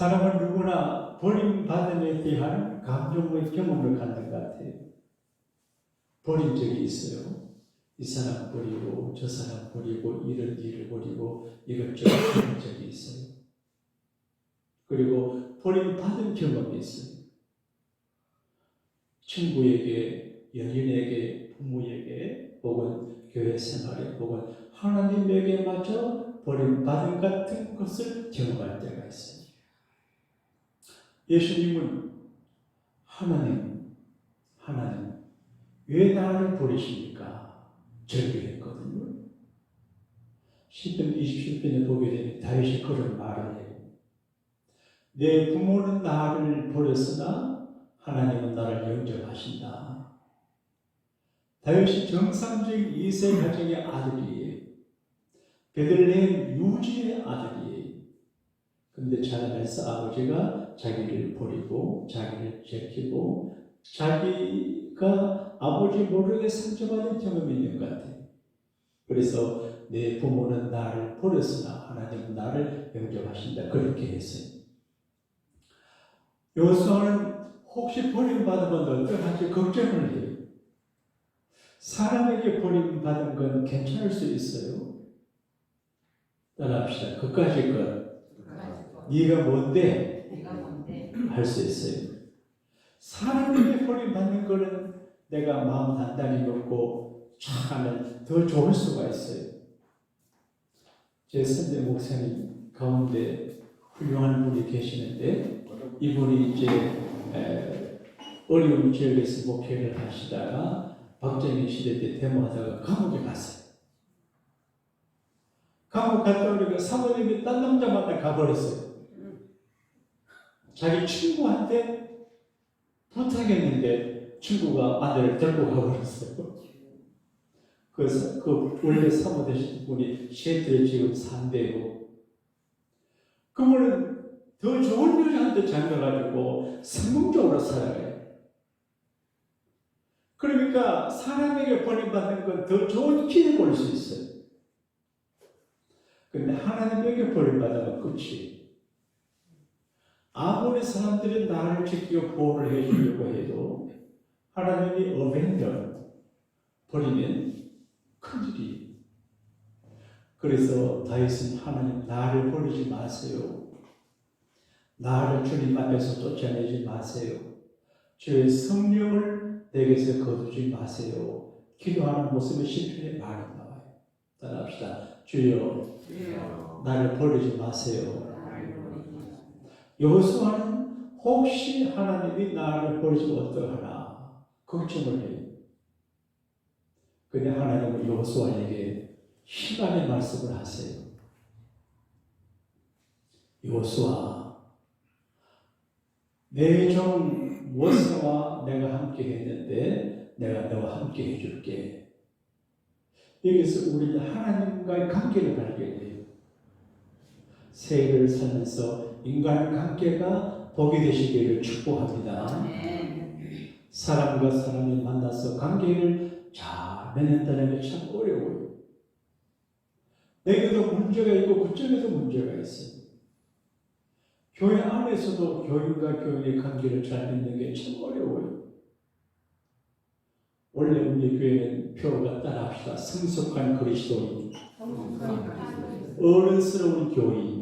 사람은 누구나 버림받음에 대한 감정의 경험을 갖는 것 같아요. 버린 적이 있어요. 이 사람 버리고 저 사람 버리고 이런 일을 버리고 이것저것 버린 적이 있어요. 그리고 버림받은 경험이 있어요. 친구에게, 연인에게, 부모에게, 혹은 교회 생활에, 혹은 하나님에게 마저 버림받은 같은 것을 경험할 때가 있어요. 예수님은 하나님, 왜 나를 버리십니까? 절규했거든요. 시편 27편에 보게 되면 다윗이 그런 말을 해요. 내 부모는 나를 버렸으나 하나님은 나를 영접하신다. 다윗이 정상적인 이세 가정의 아들이에요. 베들레헴 유지의 아들이에요. 근데 자라면서 아버지가 자기를 버리고 자기를 제키고 자기가 아버지 모르게 상처받은 경험이 있는 것 같아요. 그래서 내 부모는 나를 버렸으나 하나님은 나를 영접하신다. 그렇게 했어요. 여호수아는 혹시 버림받으면 어떡하지 걱정을 해요. 사람에게 버림받은 건 괜찮을 수 있어요. 따라합시다. 그까짓 것. 네가 뭔데? 할 수 있어요. 사람에게 버림받는 거는 내가 마음 단단히 먹고 하면 더 좋을 수가 있어요. 제 선배 목사님 가운데 훌륭한 분이 계시는데 이분이 이제 어려운 지역에서 목회를 하시다가 박정희 시대 때 데모하다가 감옥에 갔어요. 감옥 갔다 오니까 사모님이 딴 남자 만나 가버렸어요. 자기 친구한테 부탁했는데 친구가 아내를 데리고 가버렸어요. 그래서 그 원래 사모 되신 분이 시애틀에 지금 산대요. 그분은 더 좋은 여자한테 잡혀가지고 성공적으로 살아가요. 그러니까 사람에게 버림받는 건 더 좋은 길을 볼 수 있어요. 근데 하나님에게 버림받으면 끝이에요. 아무리 사람들이 나를 지키고 보호를 해주려고 해도 하나님이 어벤져 버리면 큰일이에요. 그래서 다윗은 하나님 나를 버리지 마세요. 나를 주님 앞에서 쫓아내지 마세요. 주의 성령을 내게서 거두지 마세요. 기도하는 모습이 시편에 많이 나와요. 따라합시다. 주여, 나를 버리지 마세요. 여호수아는 혹시 하나님이 나를 버리시면 어떡하나 걱정을 해요. 근데 하나님은 여호수아에게 희망의 말씀을 하세요. 여호수아, 내 종 모세와 내가 함께 했는데 내가 너와 함께 해줄게. 여기서 우리는 하나님과의 관계를 발견해요. 세계를 살면서 인간 관계가 복이 되시기를 축복합니다. 사람과 사람이 만나서 관계를 잘 맺는다는 게 참 어려워요. 내게도 문제가 있고 그쪽에도 문제가 있어요. 교회 안에서도 교인과 교인의 관계를 잘 맺는 게 참 어려워요. 원래 우리 교회는 표가 따라합시다. 성숙한 그리스도인, 어른스러운 교인.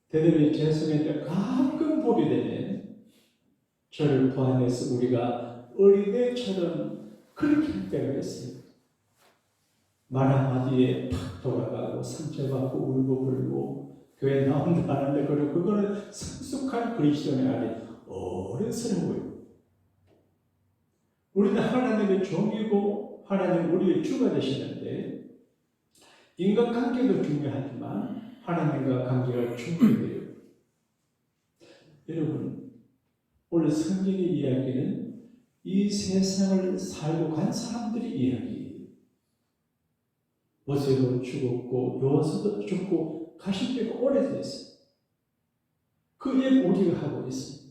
대단히 죄송했는데 가끔 보게 되면 저를 포함해서 우리가 어린애처럼 그렇게 할 때가 있어요. 말 한마디에 팍 돌아가고 상처받고 울고 불고 교회 나온다 하는데 그거는 성숙한 그리스도인이 아닌 어른스러워요. 우리는 하나님의 종이고 하나님 우리의 주가 되시는데 인간관계도 중요하지만 하나님과 관계가 중요해요. 여러분, 오늘 성경의 이야기는 이 세상을 살고 간 사람들의 이야기예요. 모세도 죽었고 여호수아도 죽고 가신 지가 오래됐어요. 그 일 우리가 하고 있어요.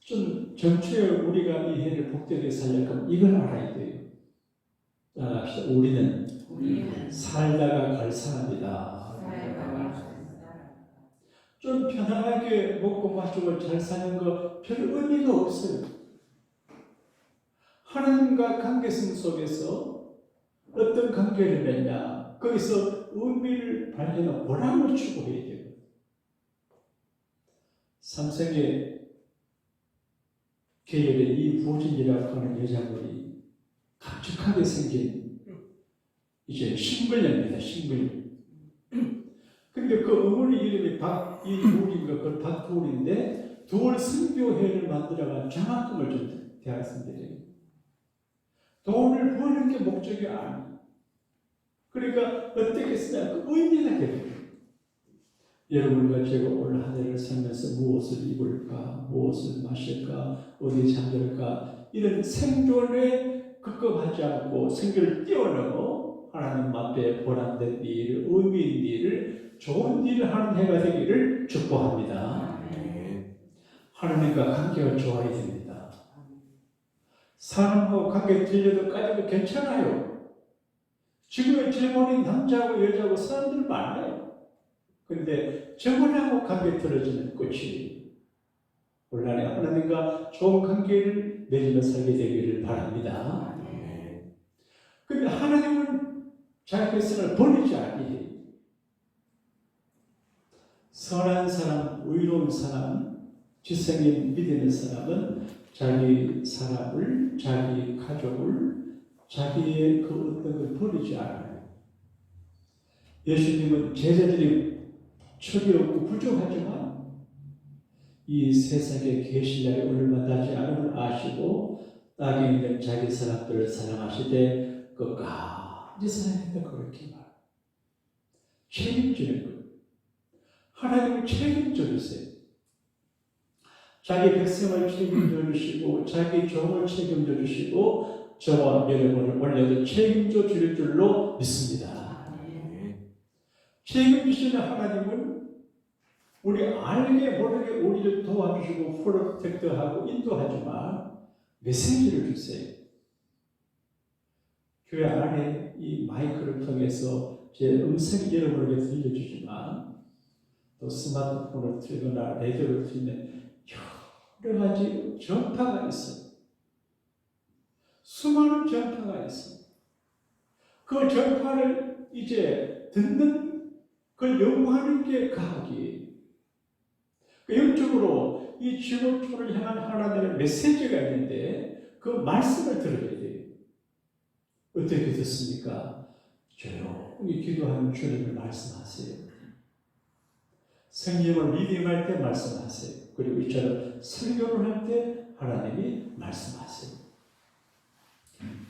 좀 전체에 우리가 이 해를 복되게 살려면 이걸 알아야 돼요. 따라합시다. 우리는 살다가 갈 사람이다. 좀 편안하게 먹고 마시고 잘 사는 거 별 의미가 없어요. 하나님과 관계성 속에서 어떤 관계를 맺냐, 거기서 의미를 발견하고 보람을 추구해야 돼요. 삼성의 계열의 이 부진이라고 하는 여자분이 감축하게 생긴 이제 신불녀입니다. 신불녀. 근데 그 어머니 이름이 이두울인가 그 박두울인데 두울 선교회를 만들어가 장학금을 준 대학생들이에요. 돈을 버는 게 목적이 아니에요. 그러니까 어떻게 쓰냐 그 의미가 돼요. 여러분과 제가 오늘 한 해를 살면서 무엇을 입을까, 무엇을 마실까, 어디 잠들까 이런 생존에 급급하지 않고 생존을 뛰어넘어 하나님 앞에 보람된 일, 의미 있는 일을 좋은 일을 하는 해가 되기를 축복합니다. 하나님과 관계가 좋아야 됩니다. 사람하고 관계 들려도 까지도 괜찮아요. 지금의 젊은이 남자하고 여자하고 사람들 많아요. 그런데 저번하고 관계 틀어지는 끝이 온라인에 하나님과 좋은 관계를 맺으며 살게 되기를 바랍니다. 그런데 하나님은 자기 백성을 버리지 아니해요. 선한 사람, 의로운 사람, 지성인 믿는 사람은 자기 사람을, 자기 가족을, 자기의 그 어떤 걸 버리지 않아요. 예수님은 제자들이 철이 없고 부족하지만 이 세상에 계신 날이 얼마나지 않음을 아시고 땅에 있는 자기 사람들을 사랑하시되 끝까지 사랑한다 그렇게 말. 책임지는 것. 하나님은 책임져 주세요. 자기 백성을 책임져 주시고 자기 종을 책임져 주시고 저와 여러분을 원래도 책임져 줄 줄로 믿습니다. 책임지시는 하나님은 우리 알게 모르게 우리를 도와주시고 프로텍트하고 인도하지만 메시지를 주세요. 교회 안에 이 마이크를 통해서 제 음성이 여러분에게 들려주지만 또 스마트폰을 틀거나 라디오를 틀면 여러 가지 전파가 있어요. 수많은 전파가 있어요. 그 전파를 이제 듣는 그걸 연구하는 게 과학이에요. 영적으로 이 지구촌을 향한 하나님의 메시지가 있는데 그 말씀을 들어야 돼요. 어떻게 듣습니까? 조용히 기도하는 주님을 말씀하세요. 성경을 리딩할 때 말씀하세요. 그리고 이처럼 설교를 할 때 하나님이 말씀하세요.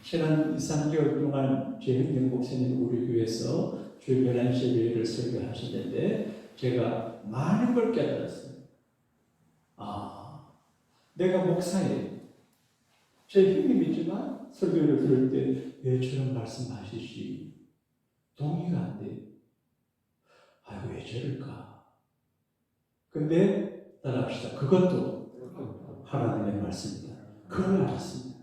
지난 2, 3개월 동안 제흥경 목사님 우리 교회에서 주일 11시 예배를 설교하시는데 제가 많은 걸 깨달았어요. 내가 목사예요. 제 형님이지만 설교를 들을 때 왜 저런 말씀하시지? 동의가 안 돼요. 왜 저럴까? 근데 따라합시다. 그것도 하나님의 말씀입니다. 그걸 알았습니다.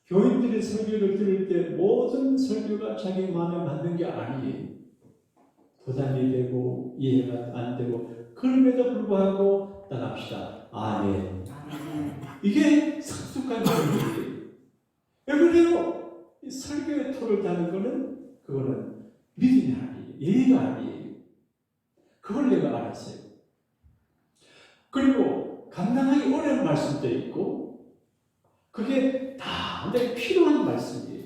교인들의 설교를 들을 때 모든 설교가 자기 마음에 맞는 게 아니에요. 부담이 되고 이해가 안 되고 그럼에도 불구하고 따라합시다. 아멘. 이게 성숙한 교인들이에요. 왜 그래요? 이 설교의 토를 다는 거는 그거는 믿음이 아니에요. 예의가 아니에요. 그걸 내가 알았어요. 그리고 감당하기 어려운 말씀도 있고 그게 다 내가 필요한 말씀이에요.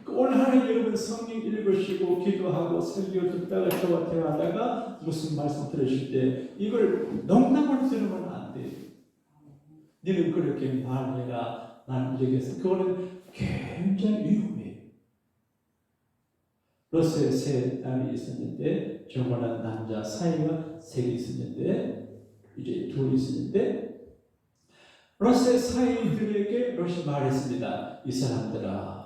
오늘 하루 여러분 성경 읽으시고 기도하고 설교 듣다가 저와 대화하다가 무슨 말씀 들으실 때 이걸 농담으로 들으면 안 돼요. 너는 그렇게 말해라. 난 이렇게 해서 그거는 굉장히 위험해요. 로스에 세 딸이 있었는데 정원한 남자 사이가 셋이 있었는데 이제 둘이 있었는데 로스의 사이들에게 로스 말했습니다. 이 사람들아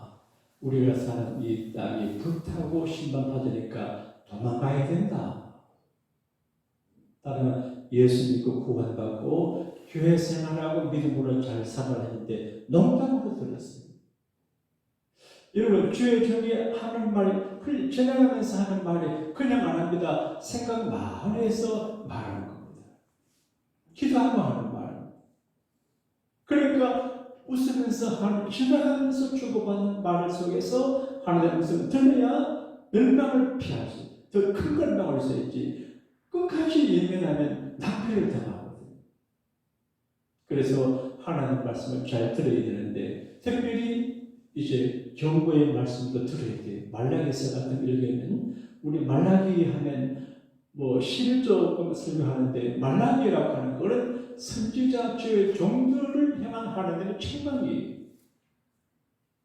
우리가 사는 이 땅이 불타고 심판받으니까 도망가야 된다. 따르면 예수 믿고 구원받고 교회 생활하고 믿음으로 잘 살아야 하는데 농담으로 들었어요. 여러분 주의 종이 하는 말이 지나가면서 하는 말이 그냥 안 합니다. 생각 마음에서 말하는 겁니다. 기도하고 하는 말. 그러니까 웃으면서 하는, 지나가면서 주고받는 말 속에서 하나님의 말씀을 들어야 멸망을 피하지. 더 큰 걸 막을 수 있지. 끝까지 예민하면 낭패를 당하거든요. 그래서 하나님 말씀을 잘 들어야 되는데, 특별히 이제 경고의 말씀도 들어야 돼요. 말라기서 같은 일기는 우리 말라기 하면 뭐 11조 설명하는데, 말라기라고 하는 것은 선지자 주의 종들을 향한 하나님의 책망이에요.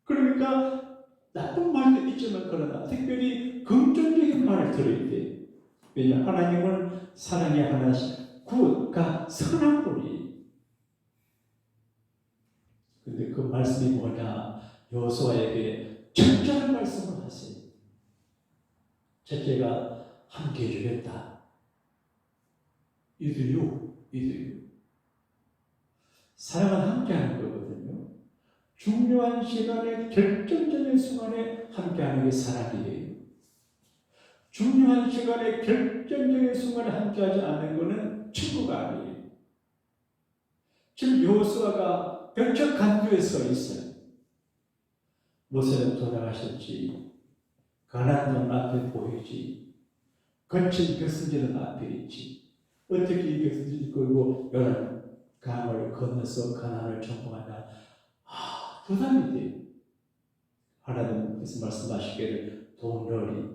그러니까 나쁜 말도 있지만 그러나 특별히 긍정적인 말을 들어야 돼요. 왜냐 하나님은 사랑의 하나씩 굿과 선한 분이. 근데 그 말씀이 뭐냐? 여호수아에게 적절한 말씀을 하세요. 첫째가 함께 해주겠다. 이들요. 사랑은 함께하는 거거든요. 중요한 시간에, 결정적인 순간에 함께하는 게 사랑이에요. 중요한 시간에, 결정적인 순간에 함께하지 않는 것은 친구가 아니에요. 지금 여호수아가 벽적 간교에 서 있어요. 모세는 돌아가셨지. 가나안 땅 앞에 보이지. 거친 벽승지는 앞에 있지. 어떻게 이 벽승지를 끌고 요단 강을 건너서 가나안을 정복하냐. 부담이 돼요. 하나님께서 말씀하시기를 돈놀이.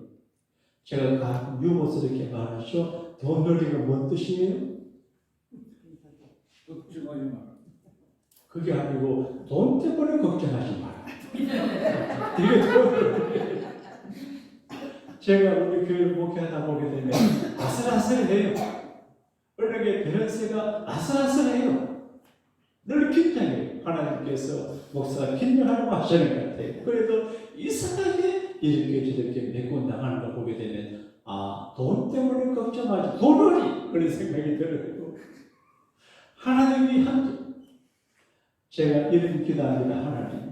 제가 가끔 유머스럽게 이렇게 말하죠. 돈놀이가 뭔 뜻이에요? 걱정하지 마라. 그게 아니고 돈 때문에 걱정하지 마라. 이게 돈놀이. 제가 우리 교회를 목회하다 보게 되면 아슬아슬해요. 어느게 밸런스가 아슬아슬해요. 늘 긴장해요. 하나님께서 목사가 긴장하라고 하시는 것 같아요. 그래도 이상하게 이렇게 저렇게 메고 나가는 걸 보게 되면 돈 때문에 걱정하지 돈놀이 그런 생각이 들어요. 하나님이 제가 이런 기도합니다.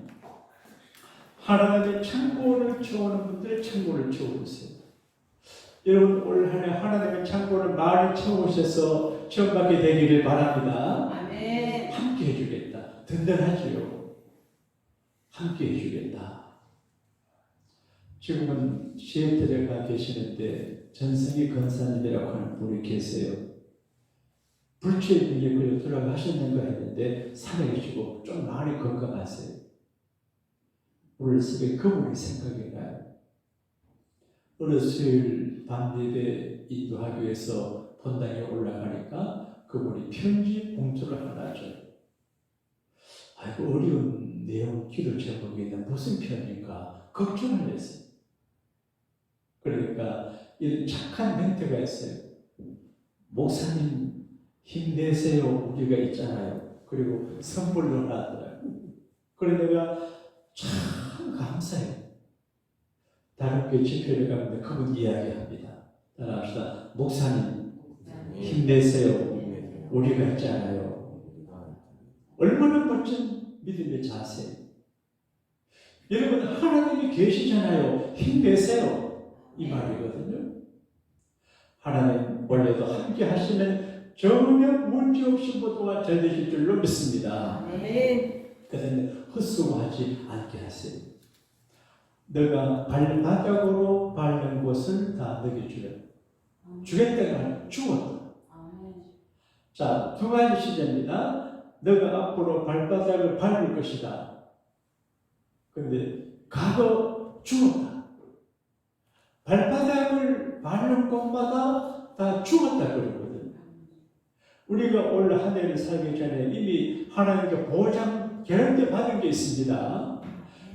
하나님의 창고를 채우는 분들 창고를 채워주세요. 여러분 올 한 해 하나님의 창고를 많이 채우셔서 체험받게 되기를 바랍니다. 아멘. 함께 해주겠다. 든든하지요. 함께 해주겠다. 지금은 시애틀에 가 계시는데 전성희 권사님이라고 하는 분이 계세요. 불치병에 걸려 돌아가셨는가 했는데 살아계시고 좀 많이 건강하세요. 오늘 새벽에 그분이 생각이 나요. 어느 수요일 밤 예배 인도하기 위해서 본당에 올라가니까 그분이 편지 봉투를 하나 줘요. 아이고 어려운 내용 기도 제목인데 무슨 편인가 걱정을 했어요. 그러니까 이런 착한 멘트가 있어요. 목사님 힘내세요 우리가 있잖아요. 그리고 선물로 나더라고요. 그래서 내가 참 감사해요. 다른 교회 집회를 가는데 그분 이야기합니다. 따라합시다. 목사님 힘내세요. 우리가 있잖아요. 얼마나 멋진 믿음의 자세. 여러분 하나님이 계시잖아요. 힘내세요. 이 말이거든요. 하나님 원래도 함께 하시면 전혀 문제없이 모두가 잘 되실 줄로 믿습니다. 그런데 헛수고하지 않게 하세요. 너가 발바닥으로 밟는 곳을 다 너게 주겠다가 주었다. 자, 두 가지 시제입니다. 너가 앞으로 발바닥을 밟을 것이다. 그런데 과거 주었다. 발바닥을 밟는 곳마다 다 주었다 그러거든요. 우리가 올 한 해를 살기 전에 이미 하나님께 보장 개런티 받은 게 있습니다.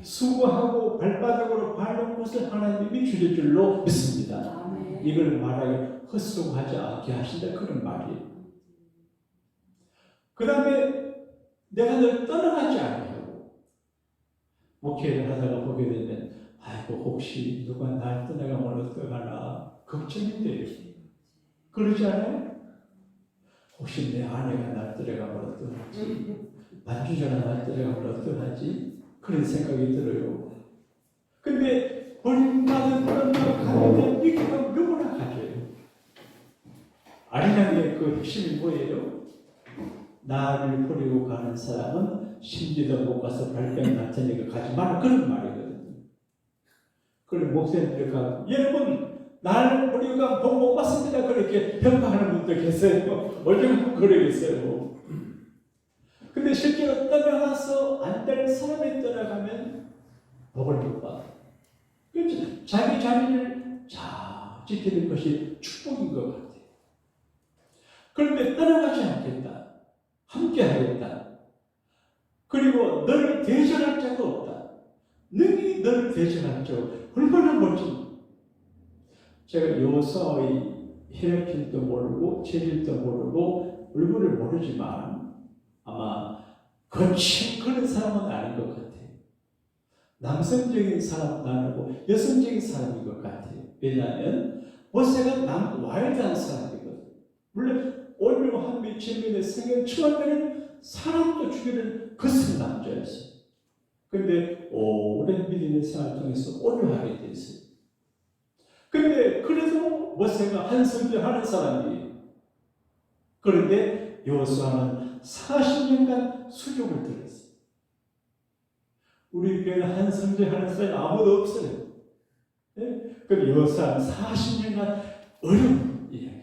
수고하고 발바닥으로 밟는 곳을 하나님이 주실 줄로 믿습니다. 이걸 말하여 헛수고하지 않게 하신다 그런 말이에요. 그 다음에 내가 널 떠나가지 않으려고 목회를 하다가 보게 되면 아이고 혹시 누가 날 떠나가면 어떡하나 걱정이 돼요. 그러지 않아요? 혹시 내 아내가 날 떠나가면 어떡하지? 만주자가 날 떠나가면 어떡하지? 그런 생각이 들어요. 근데 버림받은 사람과 가면 믿기가 누구나 가져요. 아리랑의 그 핵심이 뭐예요? 나를 버리고 가는 사람은 심지도 못 가서 발병 같으니까 가지 마라, 그런 말이거든요. 그걸 목사님들 가고 여러분 나를 버리고 가면 복 못 받습니다, 그렇게 평가하는 분들 계세요. 얼마나 그러겠어요. 근데 실제로 떠나가서 안 될 사람이 떠나가면 복을 못 받아. 그렇죠. 자기 자리를 잘 지키는 것이 축복인 것 같아요. 그런데 떠나가지 않겠다. 함께 하겠다. 그리고 너를 대전할 자가 없다. 능히 너를 대전할 자. 얼마나 멋진. 제가 요서의 혈액질도 모르고 체질도 모르고 얼굴을 모르지만 아마 거친 그런 사람은 아닌 것 같아요. 남성적인 사람은 아니고 여성적인 사람인 것 같아요. 왜냐하면 모세가 와일드한 사람이거든요. 물론 오늘과 한미 진민의 성경 처음에는 사람도 죽이는 거센 남자였어요. 그런데 오랜 믿음의 생활 통해서 온유하게 됐어요. 근데 그래도 모세가 한성교하는 사람이에요. 그런데 여호수아는 40년간 수족을 들었어요. 우리 교회는 한성교하는 사람이 아무도 없어요. 네? 그럼 여호수아는 40년간 어려운 이야기.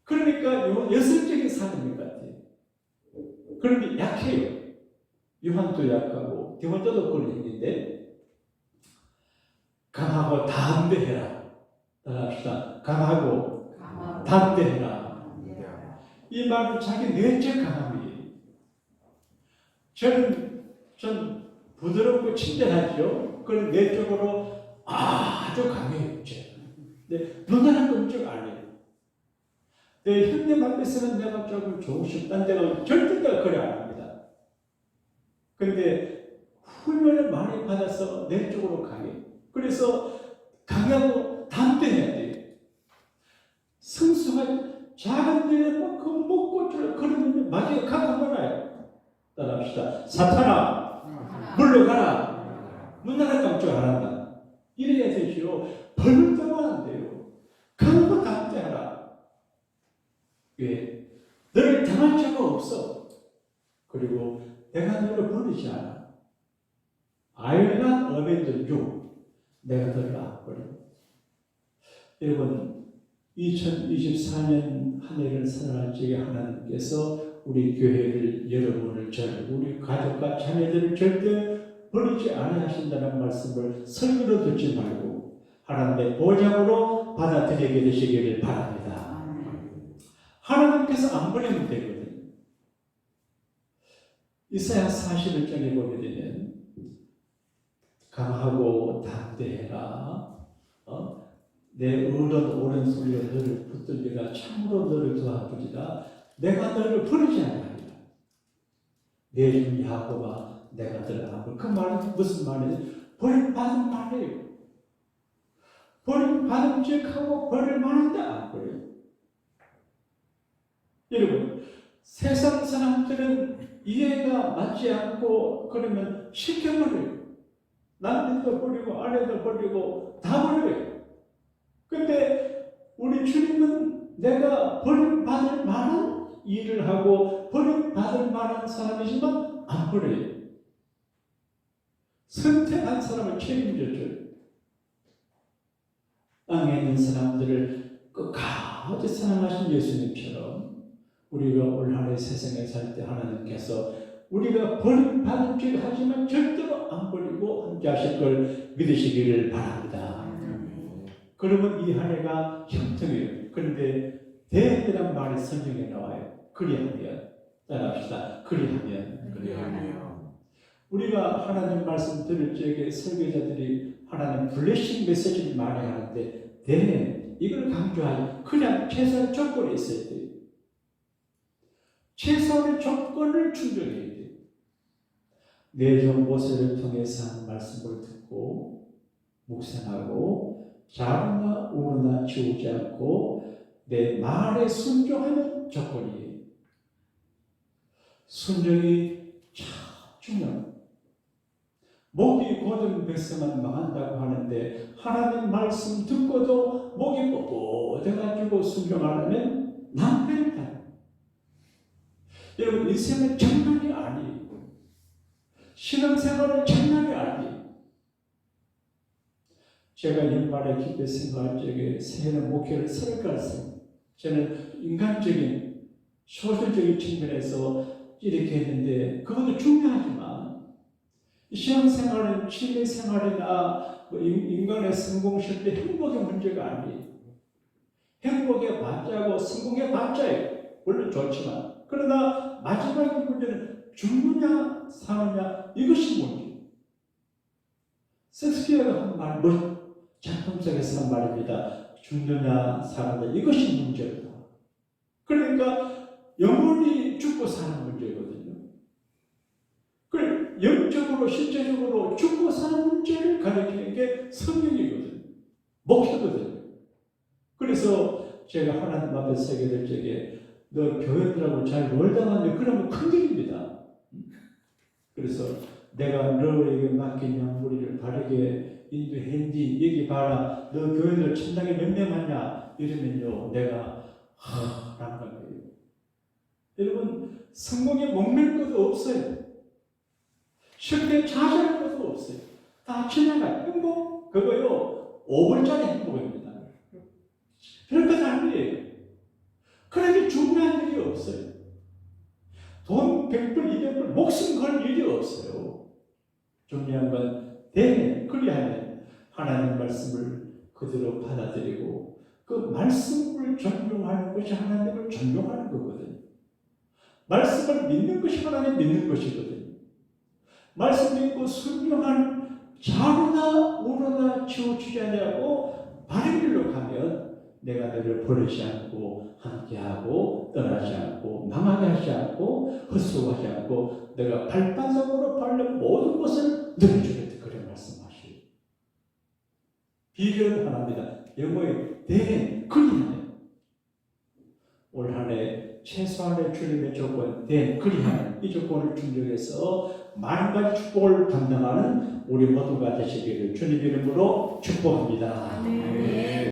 그러니까 여성적인 사람인 것 같아요. 그런데 약해요. 요한도 약하고 디모데도 그런 얘기인데 강하고 담대해라. 따라합시다. 강하고 담대해라. 이 말은 자기 내적 강함이에요. 전 부드럽고 친절하죠. 그런 내적으로 아주 강해요. 근데 누나는 끔찍 안 해요. 내 형님 앞에서는 내가 조금 좋으시고 딴 데가 절대 그래 안 합니다. 그런데 훈련을 많이 받아서 내적으로 강해요. 그래서 강하고 담대해야 돼요. 성수가 작은 데에 그 먹고 그러면 마귀가 강하잖아요. 따라합시다. 사탄아 물러가라. 문나라 깜짝 안 한다. 이래야 되지요. 벌을 떠면 안 돼요. 강하고 담대하라. 왜? 너를 당할 자가 없어. 그리고 내가 너를 버리지 않아. I will not abandon you. 내가 너를 안 버려. 여러분 2024년 한 해를 살아갈 적에 하나님께서 우리 교회를, 여러분을, 우리 가족과 자녀들을 절대 버리지 않아 하신다는 말씀을 설교로 듣지 말고 하나님의 보장으로 받아들이게 되시기를 바랍니다. 하나님께서 안 버리면 되거든요. 이사야 41장에 보게 되면 강하고 담대해라. 내 의로운 오른손으로 너를 붙들리라. 참으로 너를 도와주리라. 내가 너를 버리지 않으리라. 내 이름 야곱아 내가 너를 안 버려. 그 말은 무슨 말이지? 버림받은 말이에요. 버림받은 척하고 버릴만한데 안 버려요. 여러분 세상 사람들은 이해가 맞지 않고 그러면 시켜버려요. 남편도 버리고 아내도 버리고 다 버려요. 근데 우리 주님은 내가 버림받을 만한 일을 하고 버림받을 만한 사람이지만 안 버려요. 선택한 사람을 책임져줘요. 땅에 있는 사람들을 끝까지 사랑하신 예수님처럼 우리가 올 한 해 세상에 살 때 하나님께서 우리가 버림받은 줄 하지만 절대로 안 버리고 함께 하실 걸 믿으시기를 바랍니다. 그러면 이 한 해가 형통해요. 그런데 대회란 말이 성경에 나와요. 그리하면 따라합시다. 그리하면 우리가 하나님 말씀 들을 적에 설교자들이 하나님 블레싱 메시지를 많이 하는데 대회는 이걸 강조하지. 그냥 최소한 조건이 있어야 돼요. 최소한의 조건을 충족해야 돼요. 내종 모세를 통해서 하는 말씀을 듣고 묵상하고 좌우나 우나 지우지 않고 내 말에 순종하는 조건이에요. 순종이 참 중요합니다. 목이 곧은 백성은 망한다고 하는데 하나님 말씀 듣고도 목이 뻣뻣해가지고 순종하려면 낭패다. 여러분 인생은 장난이 아니에요. 신앙생활은 장난이 아니에요. 제가 연말에 기대 생각할 적에 새해는 목회를 설할 때 저는 인간적인 소설적인 측면에서 이렇게 했는데 그것도 중요하지만 신앙생활은 취미생활이나 인간의 성공 실패 행복의 문제가 아니에요. 행복의 반자고 성공의 반자예요. 물론 좋지만 그러나 마지막의 문제는 죽느냐 사느냐 이것이 문제. 섹스피어가 한 말, 작품 속에서 한 말입니다. 죽느냐 사느냐 이것이 문제다. 그러니까 영원히 죽고 사는 문제거든요. 그 영적으로 실제적으로 죽고 사는 문제를 가리키는 게 성경이거든요. 목표거든요. 그래서 제가 하나님 앞에 서게 될 적에 너 교회들하고 잘 놀다가면 그러면 큰일입니다. 그래서 내가 너에게 맡긴 양무리를 바르게 인도했니? 여기 봐라. 너 교회들 천당에 몇 명 하냐? 이러면요 내가 라는 거예요. 여러분 성공에 목맬 것도 없어요. 실패에 좌절할 것도 없어요. 다 지나가요. 행복 그거요 5분짜리 행복입니다. 별것 아니에요. 그렇게 중요한 일이 없어요. 돈 100불 200불 목숨 걸 일이 없어요. 중요한 건 그리하면 하나님 말씀을 그대로 받아들이고 그 말씀을 존중하는 것이 하나님을 존중하는 거거든요. 말씀을 믿는 것이 하나님 믿는 것이거든요. 말씀 믿고 순종한 좌로나 우로나 치우치지 아니하고 바른 길로 가면 내가 너를 버리지 않고 함께하고 떠나지 않고 망하게 하지 않고 헛수고하지 않고 내가 발바닥으로 밟는 모든 것을 너를 주겠다. 그런 말씀하시오. 비결은 하나입니다. 영어의 그리하네. 올 한 해 최소한의 주님의 조건 그리하는 이 조건을 충족해서 많은 가지 축복을 감당하는 우리 모두가 되시기를 주님 이름으로 축복합니다. 네.